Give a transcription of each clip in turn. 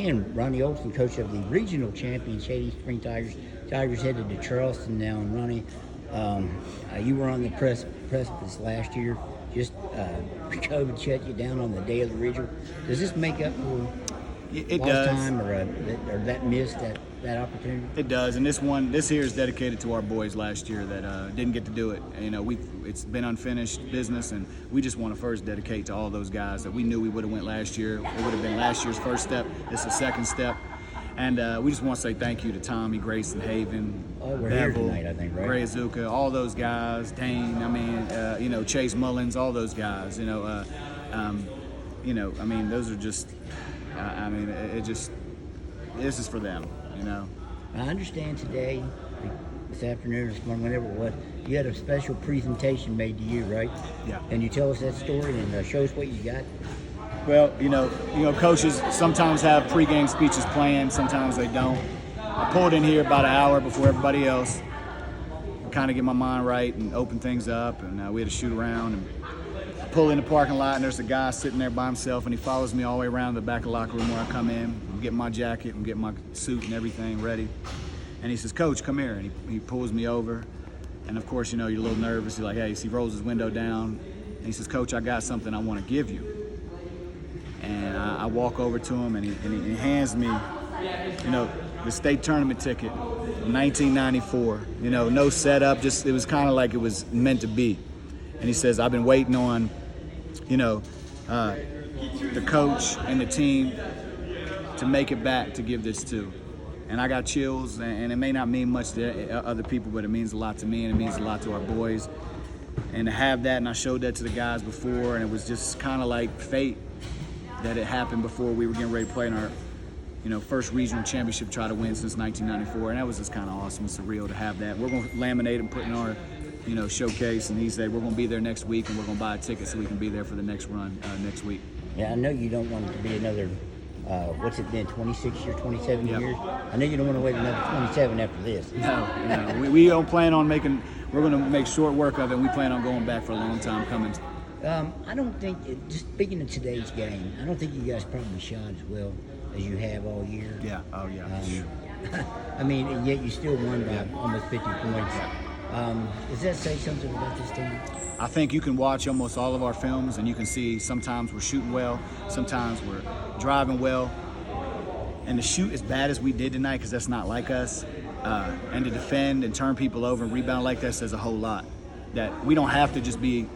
and Ronnie Olson, coach of the regional champion Shady Spring Tigers. Tigers headed to Charleston now, and Ronnie, you were on the precipice last year. Just COVID shut you down on the day of the regional. Does this make up for It lost does. time or that missed that opportunity? It does, and this here is dedicated to our boys last year that didn't get to do it. You know, it's been unfinished business, and we just want to first dedicate to all those guys that we knew we would have went last year. It would have been last year's first step. It's the second step, and we just want to say thank you to Tommy, Grayson, Haven, We're here tonight, I think, right? Gray Azuka, all those guys, Dane. I mean, Chase Mullins, all those guys. Those are just. This is for them, you know. I understand today, this afternoon, this morning, whenever it was, you had a special presentation made to you, right? Yeah. Can you tell us that story and show us what you got? Well, coaches sometimes have pregame speeches planned, sometimes they don't. I pulled in here about an hour before everybody else, kind of get my mind right and open things up, and we had to shoot around. And I pull in the parking lot, and there's a guy sitting there by himself, and he follows me all the way around the back of the locker room where I come in. I'm getting my jacket, I'm getting my suit and everything ready. And he says, "Coach, come here." And he pulls me over. And of course, you're a little nervous. He's like, "Hey," he rolls his window down. And he says, "Coach, I got something I want to give you." And I walk over to him, and he hands me, the state tournament ticket from 1994. No setup, just it was kind of like it was meant to be. And he says, "I've been waiting on, the coach and the team to make it back to give this to." And I got chills, and it may not mean much to other people, but it means a lot to me, and it means a lot to our boys. And to have that, and I showed that to the guys before, and it was just kind of like fate that it happened before we were getting ready to play in our, first regional championship, try to win since 1994, and that was just kind of awesome and surreal to have that. We're going to laminate and put in our, showcase, and he said we're going to be there next week, and we're going to buy a ticket so we can be there for the next run next week. Yeah, I know you don't want it to be another, what's it been, 26 years, 27 Yep. years? I know you don't want to wait another 27 after this. No. We don't plan on we're going to make short work of it, and we plan on going back for a long time coming. I don't think, just speaking of today's game, I don't think you guys probably shot as well as you have all year. Yeah, oh yeah. And yet you still won by almost 50 points. Does that say something about this team? I think you can watch almost all of our films, and you can see sometimes we're shooting well, sometimes we're driving well. And to shoot as bad as we did tonight, because that's not like us, and to defend and turn people over and rebound like that says a whole lot. That we don't have to just be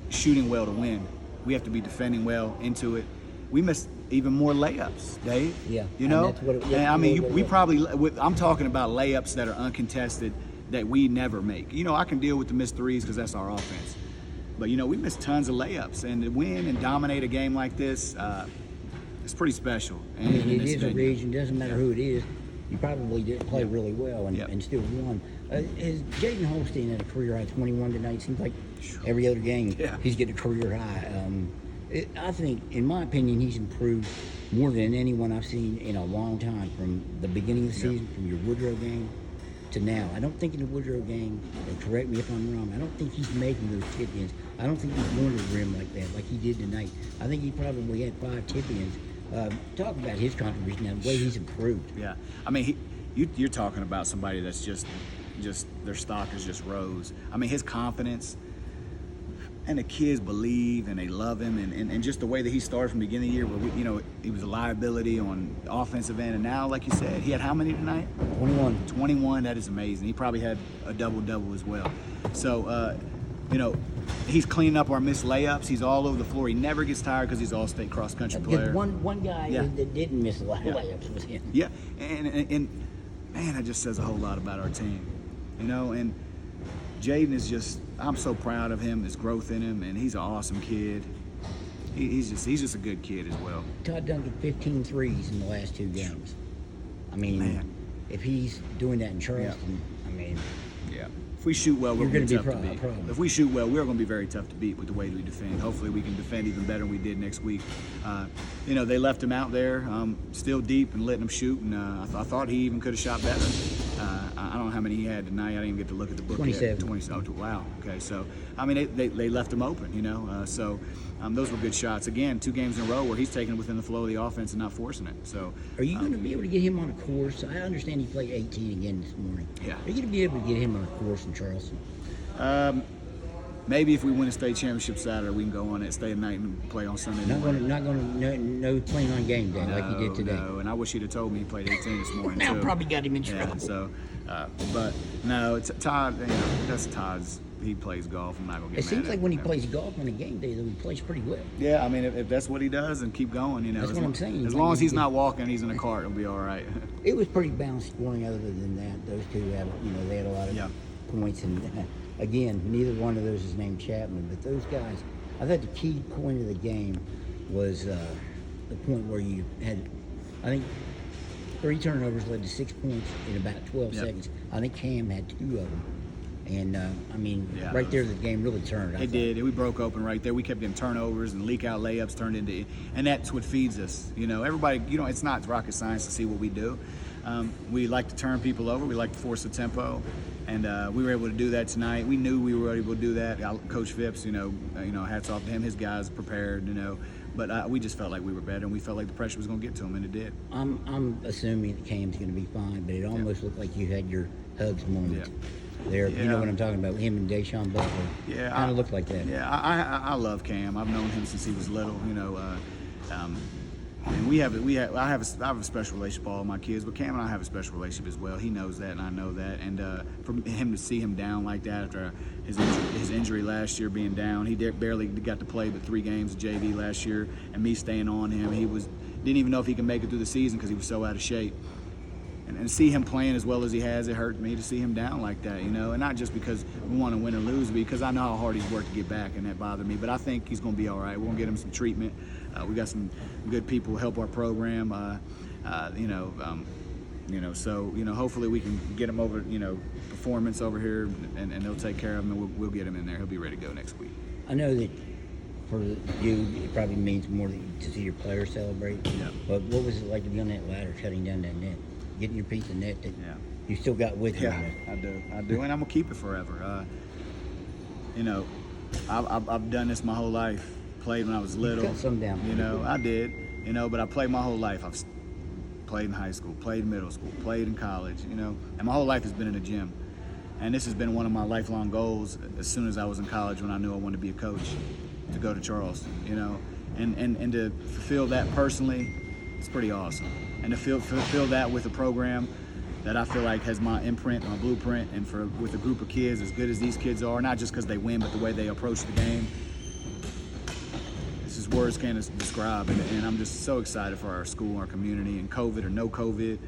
shooting well to win. We have to be defending well into it. We missed even more layups, Dave. Yeah. And that's what we probably, I'm talking about layups that are uncontested that we never make. I can deal with the missed threes because that's our offense. But, we missed tons of layups. And to win and dominate a game like this, it's pretty special. And it is a region. Doesn't matter who it is. You probably did play really well and still won. Is Jaden Holstein at a career high 21 tonight? Seems like every other game he's getting a career high. I think, in my opinion, he's improved more than anyone I've seen in a long time from the beginning of the season, from your Woodrow game to now. I don't think in the Woodrow game, and correct me if I'm wrong, I don't think he's making those tip-ins. I don't think he's going to the rim like that, like he did tonight. I think he probably had 5 tip-ins. Talk about his contribution and the way he's improved. Yeah, you're talking about somebody that's just their stock has just rose. His confidence, and the kids believe and they love him, and just the way that he started from the beginning of the year, where he was a liability on the offensive end, and now, like you said, he had how many tonight? 21. That is amazing. He probably had a double as well. So, he's cleaning up our missed layups. He's all over the floor. He never gets tired because he's all-state cross-country player. One guy that didn't miss a lot of layups was him. Yeah, and man, that just says a whole lot about our team, and Jaden is just, I'm so proud of him, his growth in him, and he's an awesome kid. He's just a good kid as well. Todd Duncan, 15 threes in the last 2 games. If he's doing that in Charleston, Yeah. If we shoot well, we're going to be tough to beat. problem. If we shoot well, we're going to be very tough to beat with the way we defend. Hopefully we can defend even better than we did next week. They left him out there still deep and letting him shoot, and I thought he even could have shot better. I don't know how many he had tonight. I didn't even get to look at the book 27. yet. 27. Oh, wow. Okay, so I mean, they left him open, you know. Those were good shots. Again, 2 games in a row where he's taking it within the flow of the offense and not forcing it. So, are you going to be able to get him on a course? I understand he played 18 again this morning. Yeah. Are you going to be able to get him on a course in Charleston? Maybe if we win a state championship Saturday, we can go on it, stay at night, and play on Sunday morning. No playing on game day like you did today. No, and I wish he'd have told me he played 18 this morning Now too. probably got him in trouble. Yeah, so, but no, Todd. You know, that's Todd's. He plays golf. I'm not gonna get It mad seems at like when he him. plays golf on a game day, though, he plays pretty well. Yeah, I mean, if that's what he does, then keep going. You know, That's what I'm saying. As long as he's not walking, he's in a cart. It'll be all right. It was pretty balanced scoring. Other than that, those two had, they had a lot of points. And again, neither one of those is named Chapman, but those guys. I thought the key point of the game was the point where you had, I think, 3 turnovers led to 6 points in about 12 seconds. I think Cam had 2 of them. And, right there, the game really turned. It did. We broke open right there. We kept getting turnovers and leak out layups turned into, and that's what feeds us. You know, everybody, it's not rocket science to see what we do. We like to turn people over. We like to force the tempo. And we were able to do that tonight. We knew we were able to do that. Coach Phipps, hats off to him. His guys prepared, But we just felt like we were better, and we felt like the pressure was going to get to him, and it did. I'm assuming that Cam's going to be fine, but it almost looked like you had your hugs moment. Yeah. There, you know what I'm talking about. Him and Deshaun Butler. Yeah, kind of looked like that. Yeah, I love Cam. I've known him since he was little. And I have a special relationship with all my kids, but Cam and I have a special relationship as well. He knows that, and I know that. And for him to see him down like that after his injury last year, being down, he barely got to play but 3 games of JV last year, and me staying on him, didn't even know if he could make it through the season because he was so out of shape. And to see him playing as well as he has, it hurt me to see him down like that, And not just because we want to win or lose, but because I know how hard he's worked to get back, and that bothered me. But I think he's going to be all right. We're going to get him some treatment. We got some good people who help our program. So hopefully we can get him over, performance over here, and they'll take care of him, and we'll get him in there. He'll be ready to go next week. I know that for you, it probably means more to see your players celebrate. Yeah. But what was it like to be on that ladder, cutting down that net, getting your piece of net that you still got with you? Yeah, I do, and I'm gonna keep it forever. I've done this my whole life. Played when I was little. You cut some down. I did. But I played my whole life. I've played in high school, played in middle school, played in college. And my whole life has been in the gym. And this has been one of my lifelong goals. As soon as I was in college, when I knew I wanted to be a coach, to go to Charleston. And to fulfill that personally, it's pretty awesome. And to fulfill that with a program that I feel like has my imprint, my blueprint, and with a group of kids as good as these kids are, not just because they win, but the way they approach the game. This is words can't describe, and I'm just so excited for our school, our community, and COVID or no COVID,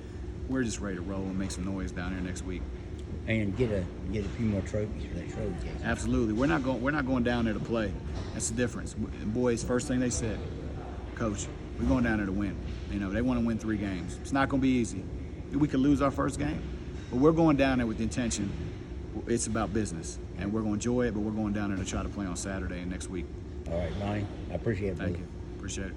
we're just ready to roll and make some noise down here next week. And get a few more trophies for that trophy case. Absolutely, we're not going down there to play. That's the difference. Boys, first thing they said, Coach, we're going down there to win. They want to win 3 games. It's not going to be easy. We could lose our first game, but we're going down there with the intention. It's about business, and we're going to enjoy it. But we're going down there to try to play on Saturday and next week. All right, Ronnie, I appreciate it. Thank you. Appreciate it.